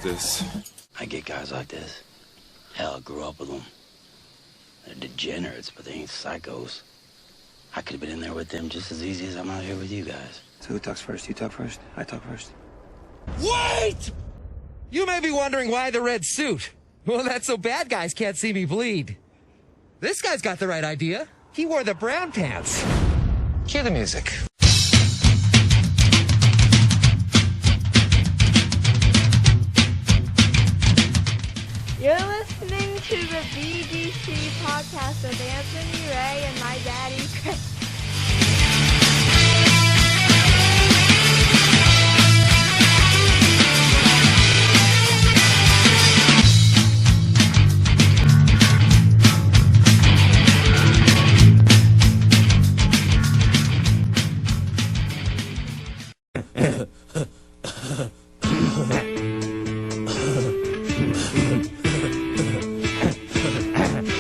this. I get guys like this. Hell, I grew up with them. They're degenerates, but they ain't psychos. I could have been in there with them just as easy as I'm out here with you guys. So who talks first? You talk first? I talk first. Wait! You may be wondering why the red suit. Well, that's so bad guys can't see me bleed. This guy's got the right idea. He wore the brown pants. Cue the music. You're listening to the BDC podcast with Anthony, Ray, and my daddy, Chris.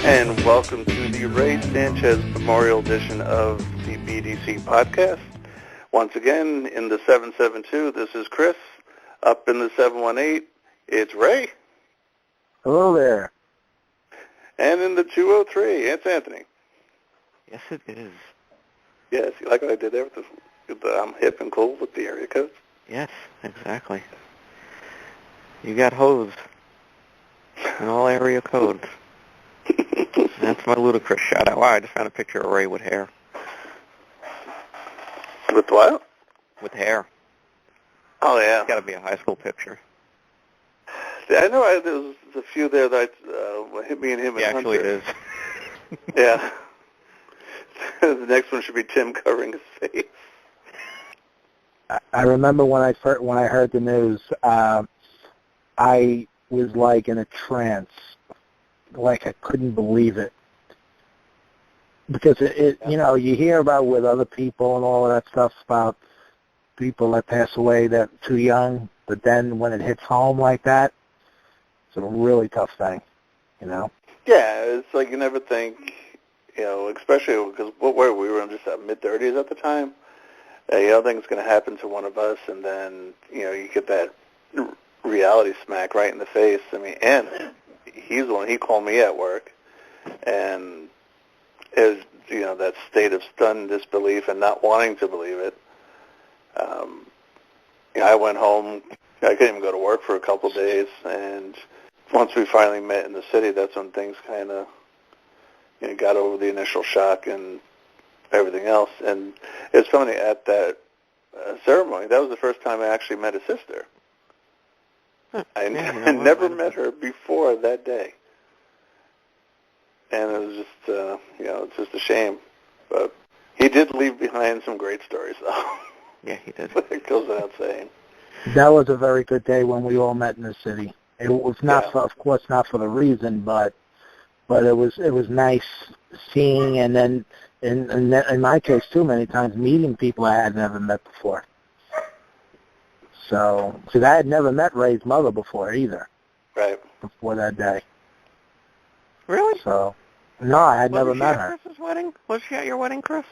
And welcome to the Rey Sanchez Memorial Edition of the BDC podcast. Once again, in the 772, this is Chris. Up in the 718, it's Ray. Hello there. And in the 203, it's Anthony. Yes, it is. Yes, you like what I did there with the I'm hip and cool with the area codes? Yes, exactly. You got hosed in all area codes. That's my ludicrous shout out. Wow, I just found a picture of Ray with hair. With what? With hair. Oh, yeah. It's got to be a high school picture. I know there was a few there that hit me and him and Actually Hunter. it is. Yeah. The next one should be Tim covering his face. I remember when I heard the news, I was like in a trance, like I couldn't believe it, because it you know, you hear about with other people and all of that stuff about people that pass away that too young, but then when it hits home like that, it's a really tough thing, you know. Yeah, it's like you never think, you know, especially because we were in just mid-30s at the time. You don't think it's going to happen to one of us, and then, you know, you get that reality smack right in the face. I mean, and he's the one, he called me at work, and is, you know, that state of stunned disbelief and not wanting to believe it. You know, I went home, I couldn't even go to work for a couple of days, and once we finally met in the city, that's when things kind of, you know, got over the initial shock and everything else. And it's funny, at that ceremony, that was the first time I actually met his sister. I never met her before that day. And it was just, you know, it's just a shame. But he did leave behind some great stories, though. Yeah, he did. It goes without saying. That was a very good day when we all met in the city. It was not, for, of course, not for the reason, but it was nice seeing, and then in my case too, many times meeting people I had never met before. So, because I had never met Ray's mother before either. Right. Before that day. Really? So, no, I had never met her. Was she at Chris's wedding? Was she at your wedding, Chris?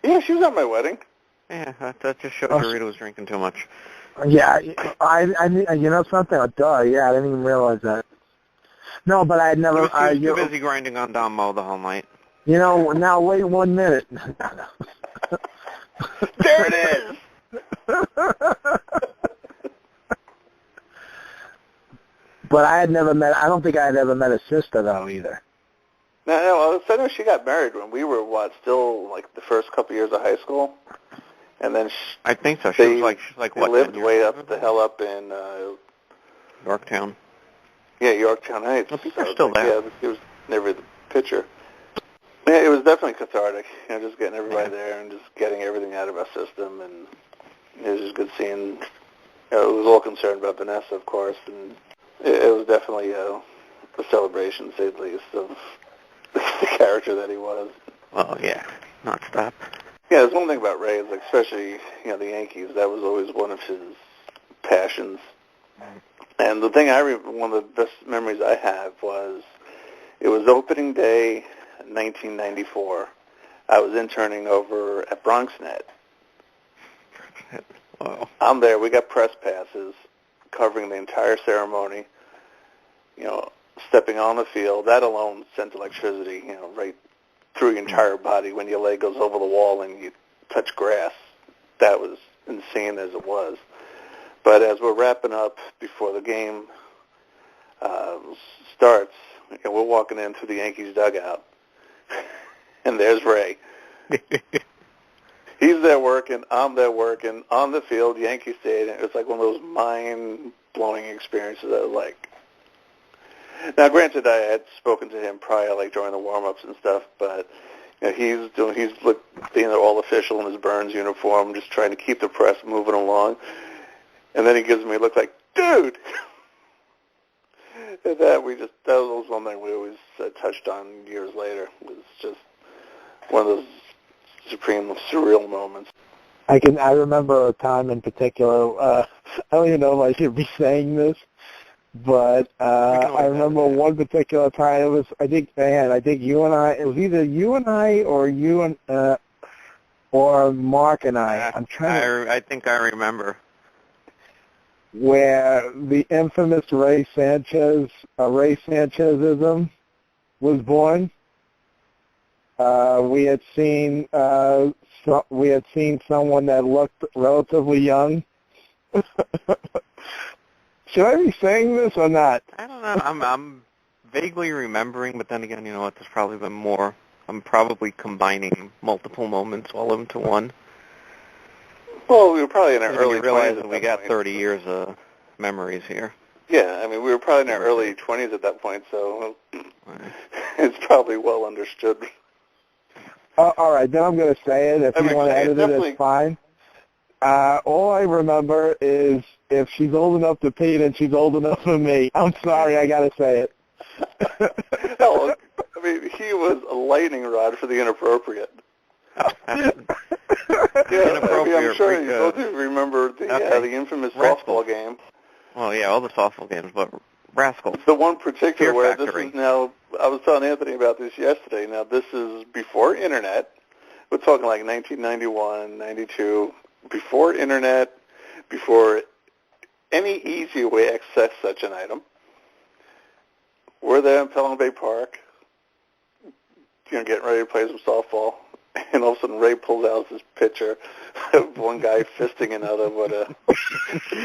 Yeah, she was at my wedding. Yeah, that just shows Rita was drinking too much. Yeah, I you know something? Duh, yeah, I didn't even realize that. No, but I had never... She was too busy grinding on Don Mo the whole night. You know, now wait 1 minute. There it is! But I don't think I had ever met a sister, though, either. No, I know she got married when we were, still, like, the first couple years of high school. And then I think so. She was like what? They lived way up the hell up in... Yorktown. Yeah, Yorktown Heights. I think they're still there. Yeah, it was never the picture. Yeah, it was definitely cathartic, you know, just getting everybody there and just getting everything out of our system, and it was just good seeing, you know, it was all concerned about Vanessa, of course, and it was definitely a celebration, to say the least, of the character that he was. Oh, yeah, not stop. Yeah, there's one thing about Ray, is like, especially, you know, the Yankees, that was always one of his passions. And the thing one of the best memories I have was, it was opening day, 1994. I was interning over at BronxNet. Wow. I'm there. We got press passes. covering the entire ceremony, you know, stepping on the field, that alone sends electricity, you know, right through your entire body when your leg goes over the wall and you touch grass. That was insane as it was. But as we're wrapping up before the game starts, you know, we're walking into the Yankees dugout, and there's Ray. He's there working, I'm there working, on the field, Yankee Stadium. It was like one of those mind-blowing experiences. I was like, now granted, I had spoken to him prior, like during the warm-ups and stuff, but you know, he's being all official in his Burns uniform, just trying to keep the press moving along. And then he gives me a look like, dude! And that was one thing we always touched on years later. It was just one of those supreme surreal moments. I remember a time in particular, I don't even know if I should be saying this, but I remember one particular time. It was, I think you and I, it was either you and I or you and, or Mark and I. I think I remember. Where the infamous Rey Sanchez, Sanchezism was born. We had seen someone that looked relatively young. Should I be saying this or not? I don't know. I'm vaguely remembering, but then again, you know what? There's probably been more. I'm probably combining multiple moments all into one. Well, we were probably in our early 20s. Realize that we got 30 years of memories here. Yeah, I mean, we were probably in our early 20s at that point, so it's probably well understood. All right, then I'm going to say it. If you want to edit it, it's fine. All I remember is if she's old enough to Pete and she's old enough for me. I'm sorry, I got to say it. Hell, I mean, he was a lightning rod for the inappropriate. Inappropriate. I'm sure you both remember the infamous softball game. Well, yeah, all the softball games, but Rascals. The one particular where Factory. This is now, I was telling Anthony about this yesterday. Now, this is before Internet. We're talking like 1991, 92, before Internet, before any easy way to access such an item. We're there in Pelham Bay Park, you know, getting ready to play some softball, and all of a sudden Ray pulls out this picture of one guy fisting another with a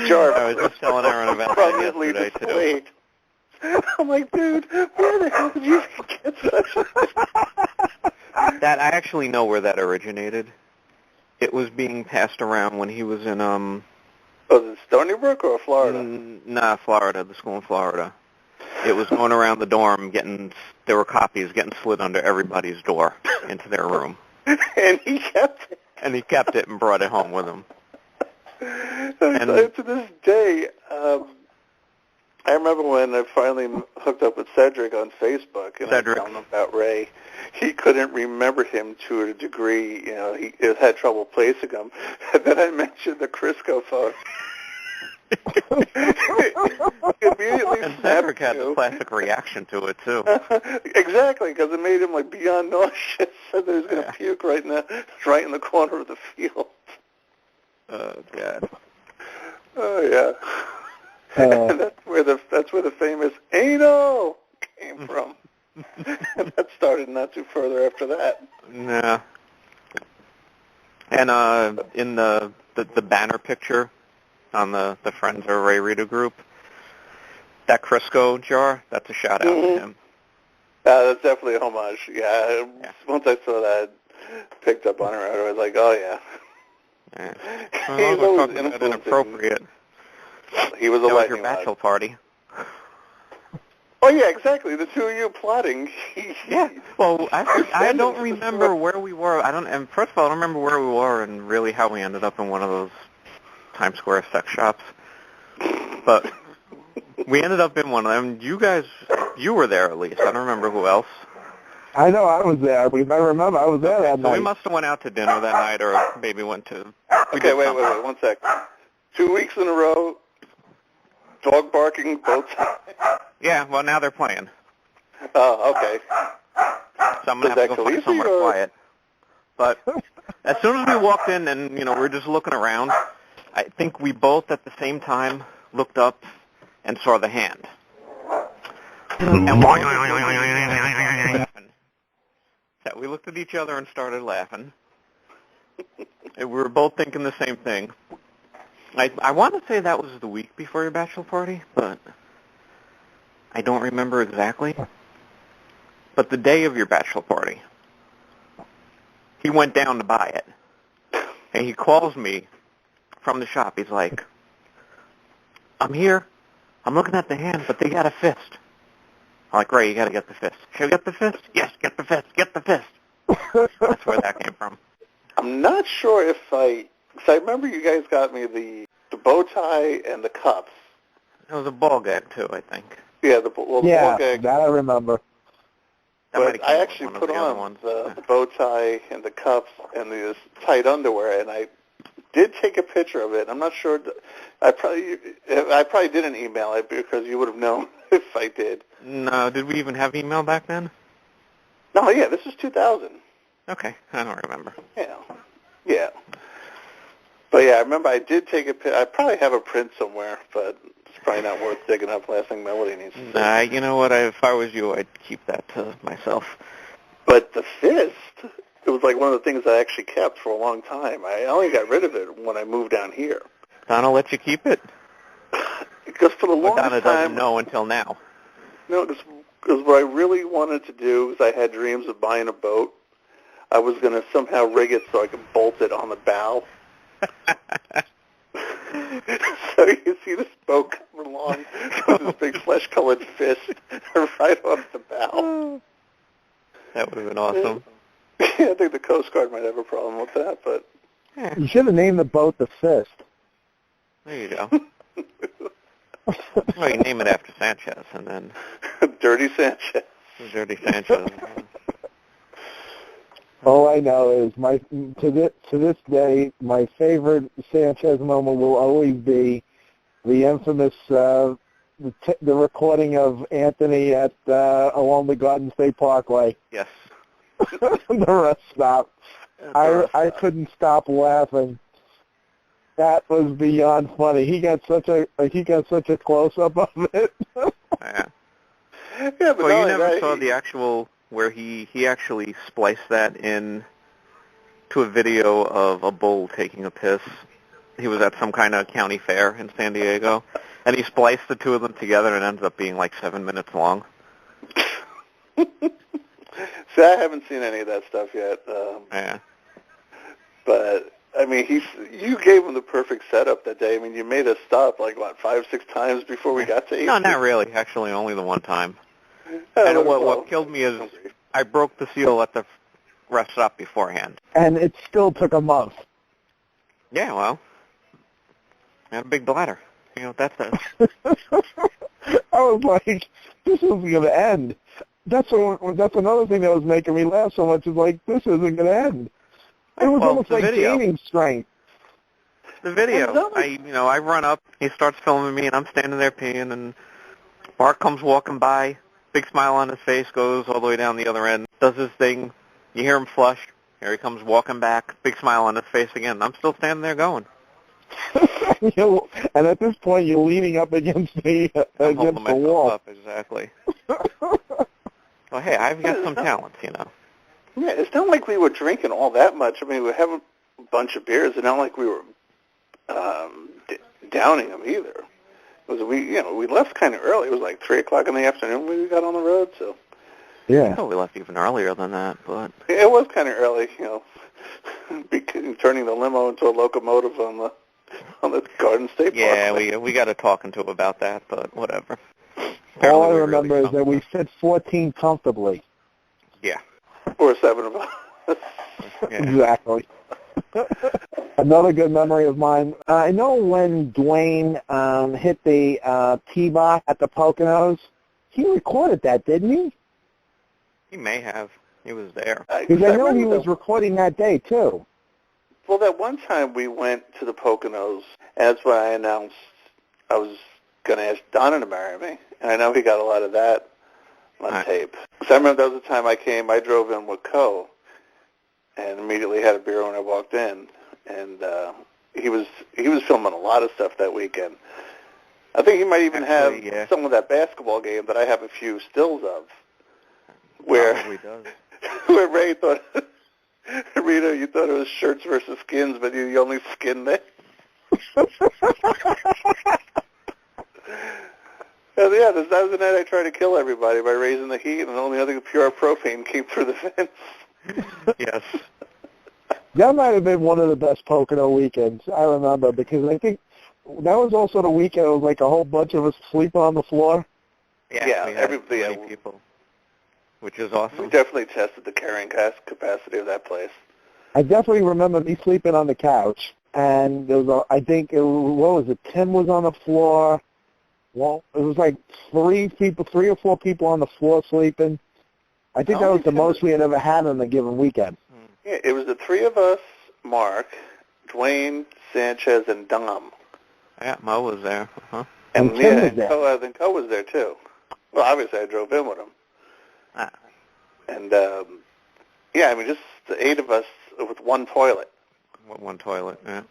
jar. I was just telling Aaron about that yesterday, too. I'm like, dude, where the hell did you get such a... That, I actually know where that originated. It was being passed around when he was in, Was it Stony Brook or Florida? Florida, the school in Florida. It was going around the dorm, there were copies getting slid under everybody's door into their room. And he kept it. And he kept it and brought it home with him. And to this day, I remember when I finally hooked up with Cedric on Facebook, and I was telling him about Ray. He couldn't remember him to a degree. You know, he had trouble placing him. And then I mentioned the Crisco phone. Immediately and Cedric had the classic reaction to it, too. Exactly, because it made him like beyond nauseous. Said that he was going to puke right in the corner of the field. Oh, God. Oh, yeah. And that's where the famous "Ano" came from. And that started not too further after that. Yeah. And in the banner picture on the Friends of Ray Rita group, that Crisco jar, that's a shout out to him. That's definitely a homage. Yeah. Once I saw that picked up on her, I was like, oh yeah. He's always talking about inappropriate. He was a lightning rod. Your bachelor party. Oh yeah, exactly. The two of you plotting. Yeah. Well, I don't remember where we were. And first of all, I don't remember where we were and really how we ended up in one of those Times Square sex shops. But we ended up in one of them. You were there at least. I don't remember who else. I know I was there, because I remember I was there that night. So we must have went out to dinner that night, or maybe went to... Okay, wait, 1 sec. 2 weeks in a row, dog barking both times. Yeah, well, now they're playing. Oh, okay. So I'm going to have to go find somewhere quiet. But as soon as we walked in and, we're just looking around, I think we both at the same time looked up and saw the hand. And we looked at each other and started laughing. And we were both thinking the same thing. I want to say that was the week before your bachelor party, but I don't remember exactly. But the day of your bachelor party, he went down to buy it. And he calls me from the shop. He's like, I'm here. I'm looking at the hand, but they got a fist. I'm like, Ray, you got to get the fist. Should I get the fist? Yes, get the fist. Get the fist. That's where that came from. I'm not sure if because I remember you guys got me the bow tie and the cuffs. It was a ball gag, too, I think. Yeah, the ball gag. That I remember. But I actually put on the bow tie and the cuffs and the tight underwear, and I did take a picture of it. I'm not sure. I probably didn't email it because you would have known if I did. No, did we even have email back then? No, yeah, this is 2000. Okay, I don't remember. Yeah. But yeah, I remember I did take a picture. I probably have a print somewhere, but it's probably not worth digging up. Last thing Melody needs to see. Nah, you know what? If I was you, I'd keep that to myself. But the fist, it was like one of the things I actually kept for a long time. I only got rid of it when I moved down here. Donna let you keep it? Because for the longest time... Donna doesn't know until now. No, because what I really wanted to do is I had dreams of buying a boat. I was going to somehow rig it so I could bolt it on the bow. So you see this boat coming along with this big flesh-colored fist right off the bow. That would have been awesome. Yeah, I think the Coast Guard might have a problem with that, but... Yeah. You should have named the boat the Fist. There you go. Well, you name it after Sanchez, and then... Dirty Sanchez. Dirty Sanchez. All I know is to this day, my favorite Sanchez moment will always be the infamous the recording of Anthony at along the Garden State Parkway. Yes. The rest stopped. I couldn't stop laughing. That was beyond funny. He got such a close up of it. Yeah. Yeah, but well, you never saw the actual where he actually spliced that in to a video of a bull taking a piss. He was at some kind of county fair in San Diego, and he spliced the two of them together, and it ends up being like 7 minutes long. See, I haven't seen any of that stuff yet. Yeah. But I mean, you gave him the perfect setup that day. I mean, you made us stop like 5, 6 times before we got to 8. No, not really. Actually, only the one time. And what killed me is I broke the seal at the rest stop beforehand. And it still took a month. Yeah, well, I had a big bladder. You know what that says. I was like, this isn't going to end. That's another thing that was making me laugh so much. Is like, this isn't going to end. It was almost like gaining strength. The video. I run up. He starts filming me, and I'm standing there peeing, and Mark comes walking by. Big smile on his face, goes all the way down the other end, does his thing. You hear him flush. Here he comes walking back. Big smile on his face again. I'm still standing there going. And at this point, you're leaning up against the wall. Up, exactly. Well, hey, I've got some talent, you know. Yeah, it's not like we were drinking all that much. I mean, we have a bunch of beers. It's not like we were downing them either. We left kind of early. It was like 3 o'clock in the afternoon when we got on the road. So yeah, I thought we left even earlier than that, but it was kind of early. Turning the limo into a locomotive on the Garden State Park. Yeah, we got to talking to him about that, but whatever. All I remember is that we fit 14 comfortably. Yeah. Or 7 of us. Yeah. Exactly. Another good memory of mine. I know when Dwayne hit the tee box at the Poconos, he recorded that, didn't he? He may have. He was there. Because I know he was recording that day, too. Well, that one time we went to the Poconos, and that's when I announced I was going to ask Donna to marry me. And I know he got a lot of that on tape. Because I remember that was the time I drove in with Co. and immediately had a beer when I walked in. And he was filming a lot of stuff that weekend. I think he might even Actually, have some of that basketball game that I have a few stills of, where Probably does. where Ray thought, Rita, you thought it was shirts versus skins, but you only skinned it. And yeah, that was the night I tried to kill everybody by raising the heat, and the only other pure propane came through the fence. Yes. That might have been one of the best Pocono weekends, I remember, because I think that was also the weekend it was like a whole bunch of us sleeping on the floor. Yeah, we had many people, which is awesome. We definitely tested the carrying capacity of that place. I definitely remember me sleeping on the couch, and there was what was it, Tim was on the floor. Well, it was like three or four people on the floor sleeping. I think that was the most we had ever had on a given weekend. Yeah, it was the three of us, Mark, Dwayne, Sanchez, and Dom. Yeah, Mo was there. Uh-huh. And Tim was there. I think Co was there, too. Well, obviously, I drove in with him. Ah. And, yeah, I mean, just the 8 of us with one toilet. One toilet, yeah.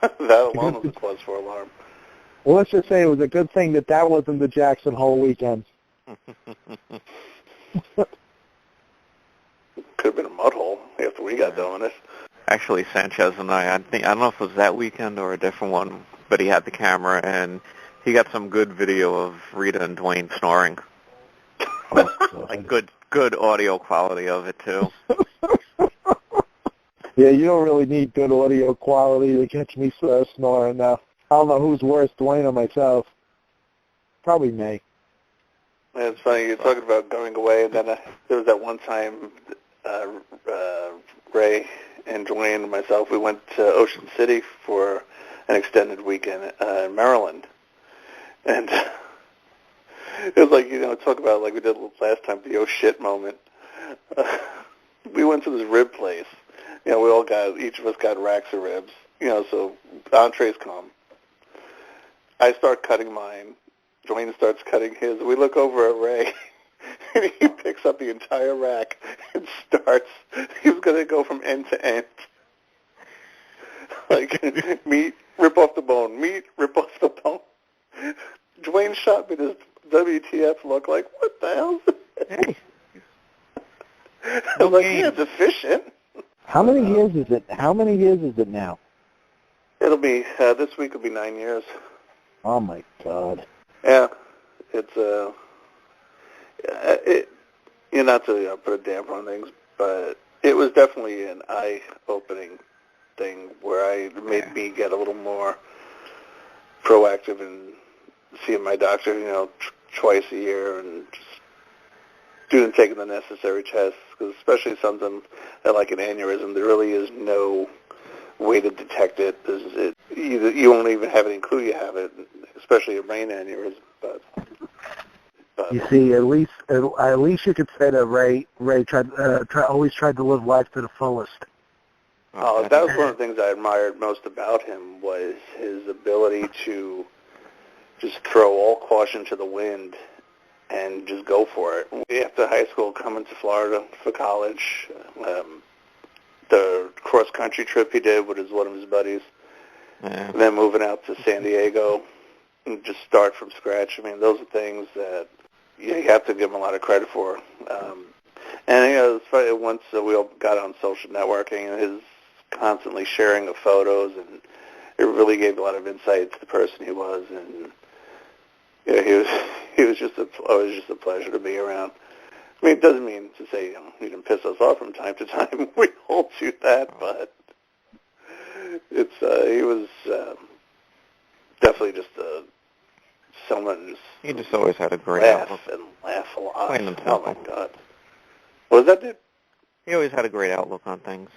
That alone was a cause for alarm. Well, let's just say it was a good thing that wasn't the Jackson Hole weekend. Could have been a mud hole after we got done with it. Actually, Sanchez and I don't know if it was that weekend or a different one, but he had the camera, and he got some good video of Rita and Dwayne snoring. Like good audio quality of it, too. Yeah, you don't really need good audio quality to catch me snoring now. I don't know who's worse, Dwayne or myself. Probably me. Yeah, it's funny, you're talking about going away, and then there was that one time Ray and Dwayne and myself, we went to Ocean City for an extended weekend in Maryland. And it was like, talk about like we did last time, the oh shit moment. We went to this rib place. Each of us got racks of ribs. So entrees come. I start cutting mine. Dwayne starts cutting his. We look over at Ray, and he picks up the entire rack and starts. He was going to go from end to end. Like, meat, rip off the bone. Meat, rip off the bone. Dwayne shot me this WTF look like, what the hell is this? I was like, yeah, it's efficient. How many years is it now? It'll be, this week will be 9 years. Oh, my God. Yeah, it's not to put a damper on things, but it was definitely an eye-opening thing where it made me get a little more proactive in seeing my doctor, twice a year and just taking the necessary tests, because especially something like an aneurysm, there really is no way to detect it. You won't even have any clue you have it, especially a brain aneurysm. But you see, at least you could say that Ray always tried to live life to the fullest. Oh, that was one of the things I admired most about him, was his ability to just throw all caution to the wind and just go for it. After high school, coming to Florida for college, the cross-country trip he did with one of his buddies, and then moving out to San Diego and just start from scratch. I mean, those are things that you have to give him a lot of credit for. And, it's funny, once we all got on social networking, and his constantly sharing of photos, and it really gave a lot of insight to the person he was, and he was just always just a pleasure to be around. I mean, it doesn't mean to say he didn't piss us off from time to time. We all do that, but he was definitely just someone. He just always had a great outlook. And laugh a lot. Plain and Oh simple. my God! What was that, dude? He always had a great outlook on things.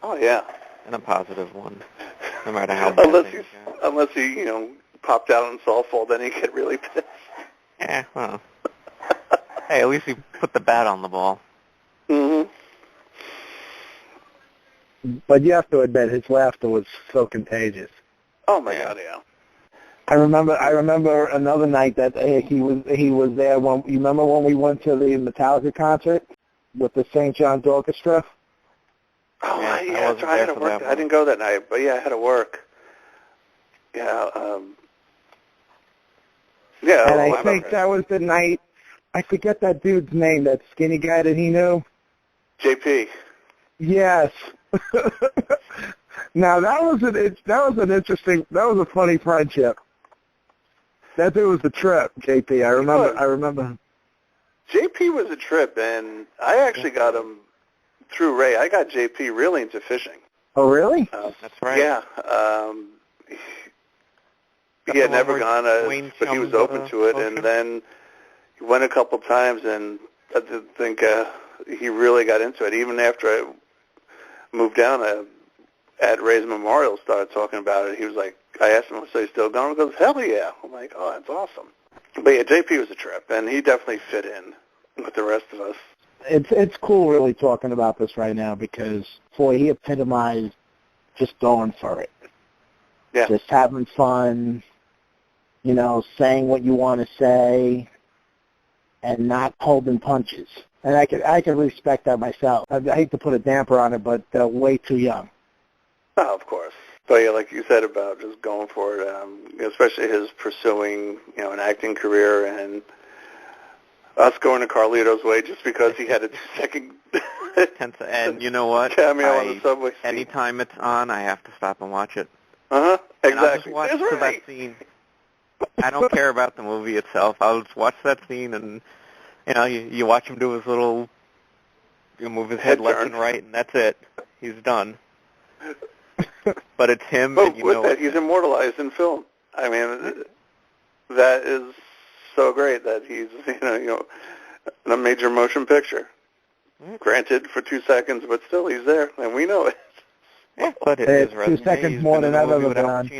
Oh yeah. And a positive one, no matter how bad things get. Unless he popped out on softball, then he'd get really pissed. Yeah, well. Hey, at least he put the bat on the ball. Mm-hmm. But you have to admit, his laughter was so contagious. Oh my God, yeah. I remember another night that he was there. You remember when we went to the Metallica concert with the St. John's Orchestra? Oh yeah, I had to work. I didn't go that night, but yeah, I had to work. Yeah, Yeah, And I I think that was the night, I forget that dude's name, that skinny guy that he knew. JP. Yes. Now that was a funny friendship. That dude was a trip, JP. I remember. JP was a trip, and I actually got him through Ray. I got JP really into fishing. Oh, really? That's right. Yeah. He had never gone, but he was open to it, and then he went a couple times, and I think he really got into it. Even after I moved down at Ray's Memorial, started talking about it. He was like, I asked him, so he's still going? He goes, hell yeah. I'm like, oh, that's awesome. But yeah, JP was a trip, and he definitely fit in with the rest of us. It's cool really talking about this right now because, boy, he epitomized just going for it. Yeah. Just having fun, saying what you want to say, and not holding punches. And I can respect that myself. I hate to put a damper on it, but way too young. Oh, of course. But yeah, like you said about just going for it, especially his pursuing, an acting career, and us going to Carlito's Way just because he had a 2-second and you know what? cameo on the subway scene. Anytime it's on, I have to stop and watch it. Exactly. And I'll just watch that scene. I don't care about the movie itself. I'll just watch that scene, and you watch him do his little, move his head left and right, and that's it. He's done. But it's him. But and with that, he's immortalized in film. I mean, that is so great that he's in a major motion picture. Granted, for 2 seconds, but still he's there, and we know it. Yeah, but it's 2 seconds more than I've ever been on.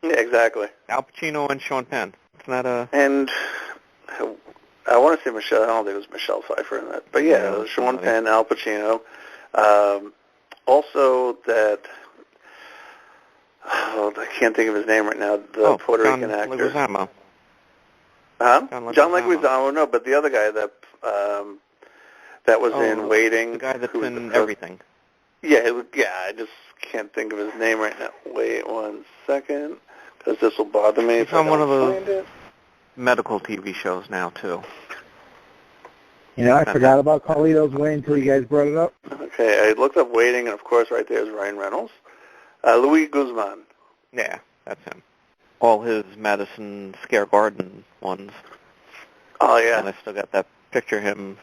Yeah, exactly. Al Pacino and Sean Penn. It's not a... And I want to say Michelle. I don't think it was Michelle Pfeiffer in that. But yeah, it was Sean Penn, Al Pacino. Also that... Oh, I can't think of his name right now. The Puerto Rican actor. Leguizamo. Huh? John Leguizamo. No, but the other guy that was in Waiting. The guy that's in everything. Yeah, I just can't think of his name right now. Wait 1 second, because this will bother me. He's on one of those medical TV shows now, too. I forgot about Carlito's Way until you guys brought it up. Okay, I looked up Waiting, and of course right there is Ryan Reynolds. Luis Guzman. Yeah, that's him. All his Madison Square Garden ones. Oh, yeah. And I still got that picture of him,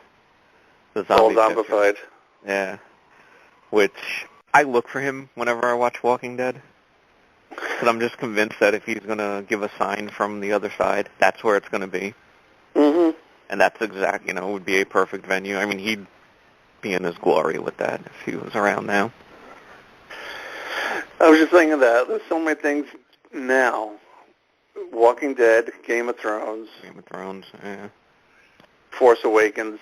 the all zombie zombified. Picture. Yeah. Which, I look for him whenever I watch Walking Dead. Because I'm just convinced that if he's going to give a sign from the other side, that's where it's going to be. Mm-hmm. And that's would be a perfect venue. I mean, he'd be in his glory with that if he was around now. I was just thinking that. There's so many things now. Walking Dead, Game of Thrones. Yeah. Force Awakens.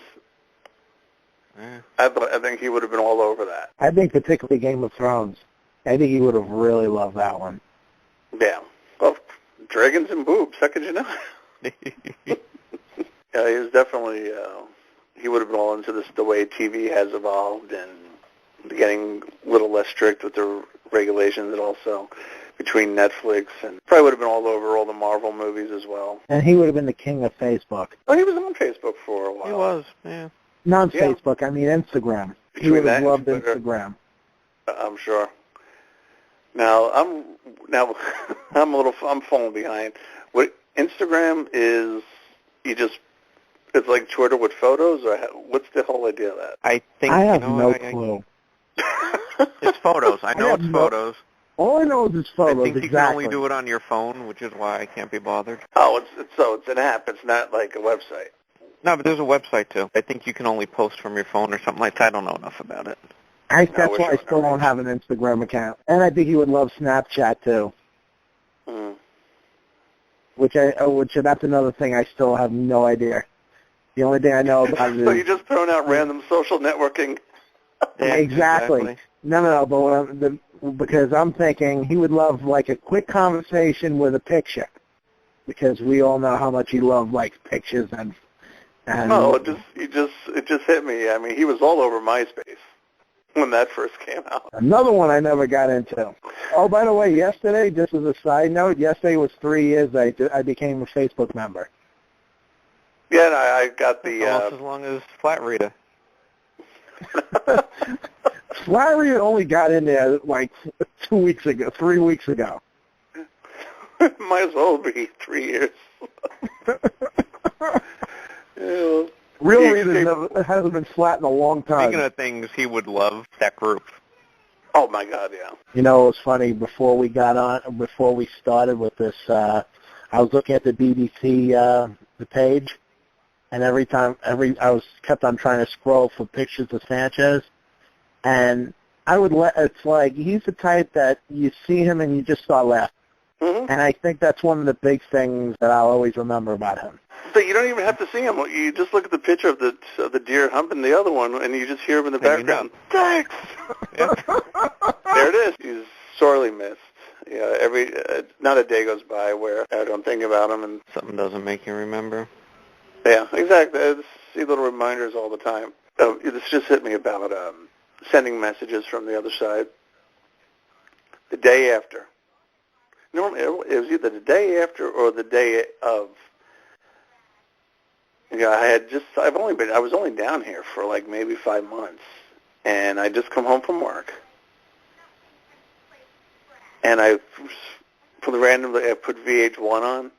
Yeah. I think he would have been all over that. I think particularly Game of Thrones. I think he would have really loved that one. Yeah. Well, dragons and boobs. How could you know? Yeah, he was definitely, he would have been all into this, the way TV has evolved and getting a little less strict with the regulations, and also between Netflix, and probably would have been all over all the Marvel movies as well. And he would have been the king of Facebook. Oh, he was on Facebook for a while. He was, yeah. Not Facebook, I mean Instagram. He would have loved Instagram. I'm sure. Now I'm falling behind. What Instagram is, it's like Twitter with photos, or what's the whole idea of that? I have no clue. It's photos. I know it's photos. All I know is it's photos. I think you can only do it on your phone, which is why I can't be bothered. Oh, it's an app. It's not like a website. No, but there's a website too. I think you can only post from your phone or something like that. I don't know enough about it. That's why I still don't have an Instagram account. And I think he would love Snapchat too. Mm. Which that's another thing I still have no idea. The only thing I know about it is... So you're just throwing out random social networking. Yeah, exactly. No, but because I'm thinking he would love like a quick conversation with a picture, because we all know how much he loved like pictures and. Oh, it just hit me. I mean, he was all over MySpace when that first came out. Another one I never got into. Oh, by the way, yesterday, just as a side note, yesterday was 3 years I became a Facebook member. Yeah, and I got the... Almost as long as Flat Rita. Larry only got in there like 3 weeks ago. Might as well be 3 years. Yeah. Real Rita hasn't been flat in a long time. Speaking of things he would love, that group. Oh my God, yeah. You know, it was funny, before we started with this, I was looking at the BDC the page, and I kept on trying to scroll for pictures of Sanchez, and it's like he's the type that you see him and you just start laughing. Mm-hmm. And I think that's one of the big things that I'll always remember about him. But you don't even have to see him. You just look at the picture of the deer humping the other one, and you just hear him in the background. Thanks. Yeah. There it is. He's sorely missed. Not a day goes by where I don't think about him. And something doesn't make you remember. Yeah, exactly. I see little reminders all the time. This just hit me about sending messages from the other side. The day after. Normally, it was either the day after or the day of. I was only down here for like maybe 5 months, and I just come home from work, and I put VH1 on.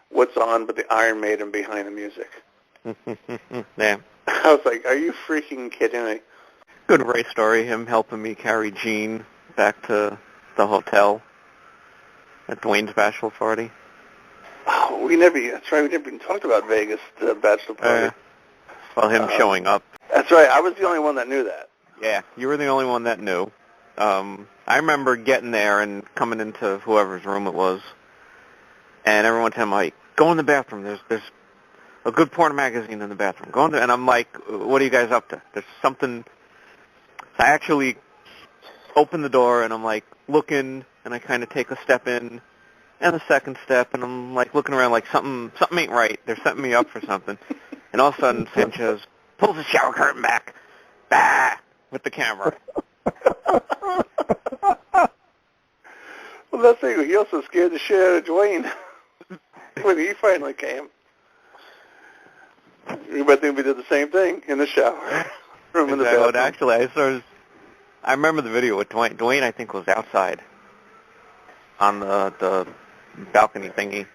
What's on but the Iron Maiden Behind the Music? Yeah. I was like, are you freaking kidding me? Good Ray story, him helping me carry Gene back to the hotel at Dwayne's bachelor party. Oh, that's right, we never even talked about Vegas, the bachelor party. Well, him showing up. That's right, I was the only one that knew that. Yeah, you were the only one that knew. I remember getting there and coming into whoever's room it was, and everyone telling me, like, go in the bathroom, there's a good porn magazine in the bathroom. Go in there. And I'm like, what are you guys up to? There's something. I actually open the door, and I'm like looking, and I kind of take a step in, and a second step, and I'm like looking around like something ain't right. They're setting me up for something. And all of a sudden, Sanchez pulls the shower curtain back, bah, with the camera. Well, that's it. He also scared the shit out of Dwayne when he finally came. You might think we did the same thing in the shower room in the bathroom. Actually, I remember the video with Dwayne. Dwayne, I think, was outside on the balcony thingy,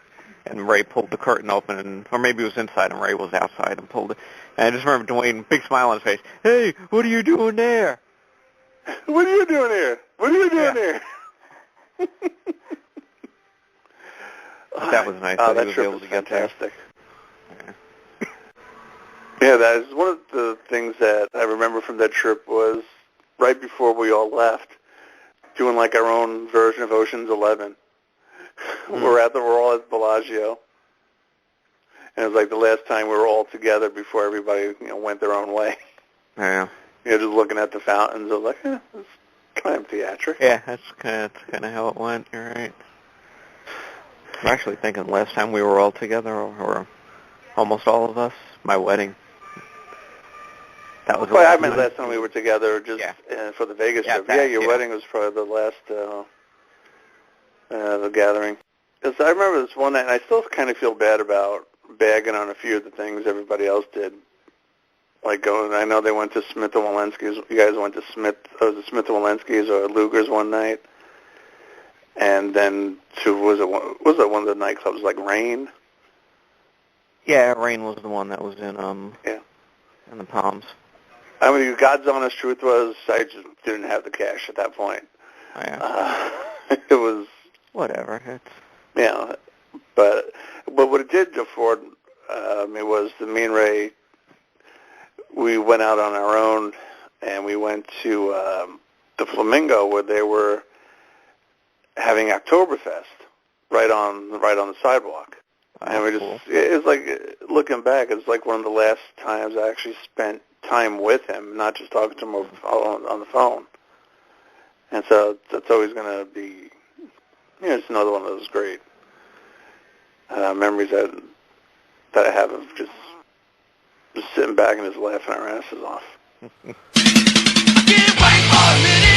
and Ray pulled the curtain open, or maybe it was inside, and Ray was outside and pulled it. And I just remember Dwayne, big smile on his face. Hey, what are you doing there? What are you doing here? What are you doing here? That was nice. Oh, that trip was able to get fantastic. There. Yeah, that is one of the things that I remember from that trip was right before we all left, doing like our own version of Ocean's 11. We're all at Bellagio, and it was like the last time we were all together before everybody went their own way. Yeah. Just looking at the fountains, I was like, it's kind of theatric. Yeah, that's kind of how it went. You're right. I'm actually thinking last time we were all together, or almost all of us, my wedding. That was. Well, I meant last time we were together, just for the Vegas trip. That, your wedding was probably the last the gathering. Because I remember this one night, and I still kind of feel bad about bagging on a few of the things everybody else did. Like going, I know they went to Smith and Walensky's. You guys went to Smith and Walensky's or Luger's one night, and then to was it one of the nightclubs like Rain? Yeah, Rain was the one that was in in the Palms. I mean, God's honest truth was I just didn't have the cash at that point. Oh, yeah. It was whatever. But what it did afford me was me and Ray. We went out on our own, and we went to the Flamingo where they were having Oktoberfest right on the sidewalk. Oh, and we just cool. It's like, looking back, it's like one of the last times I actually spent time with him, not just talking to him on the phone. And so that's always going to be, it's another one of those great memories that I have of just sitting back and just laughing our asses off. I can't wait for a minute.